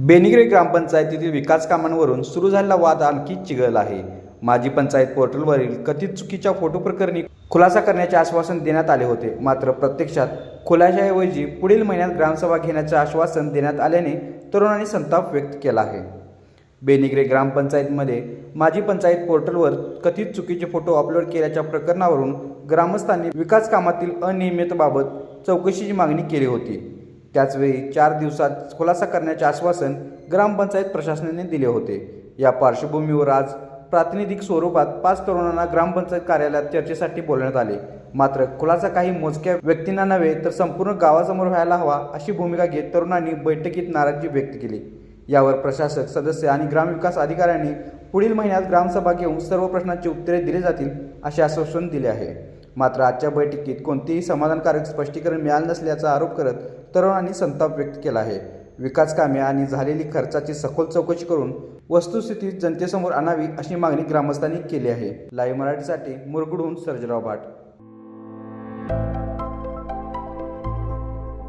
बेनिग्रे ग्रामपंचायतीतील विकास कामांवरून सुरू झालेला वाद आणखी चिघळला आहे. माजी पंचायत पोर्टलवरील कथित चुकीच्या फोटो प्रकरणी खुलासा करण्याचे आश्वासन देण्यात आले होते. मात्र प्रत्यक्षात खुलाशाऐवजी पुढील महिन्यात ग्रामसभा घेण्याचे आश्वासन देण्यात आल्याने तरुणांनी संताप व्यक्त केला आहे. बेनिग्रे ग्रामपंचायतीमध्ये माजी पंचायत पोर्टलवर कथित चुकीचे फोटो अपलोड केल्याच्या प्रकरणावरून ग्रामस्थांनी विकास कामातील अनियमिततेबाबत चौकशीची मागणी केली होती. त्याचवेळी 4 दिवसात खुलासा करण्याचे आश्वासन ग्रामपंचायत प्रशासनाने दिले होते. या पार्श्वभूमीवर आज प्रातिनिधिक स्वरूपात 5 तरुणांना ग्रामपंचायत कार्यालयात चर्चेसाठी बोलवण्यात आले. मात्र खुलासा काही मोजक्या व्यक्तींना नव्हे तर संपूर्ण गावासमोर व्हायला हवा अशी भूमिका घेत तरुणांनी बैठकीत नाराजी व्यक्त केली. यावर प्रशासक सदस्य आणि ग्रामविकास अधिकाऱ्यांनी पुढील महिन्यात ग्रामसभा घेऊन सर्व प्रश्नांची उत्तरे दिली जातील असे आश्वासन दिले आहे. मात्र आजच्या बैठकीत कोणतेही समाधानकारक स्पष्टीकरण मिळाले नसल्याचा आरोप करत तरुणांनी संताप व्यक्त केला आहे. विकास कामे आणि झालेली खर्चाची सखोल चौकशी करून वस्तुस्थिती जनतेसमोर आणावी अशी मागणी ग्रामस्थांनी केली आहे. लाईव्ह मराठीसाठी मुरगुडहून सर्जराव भाट.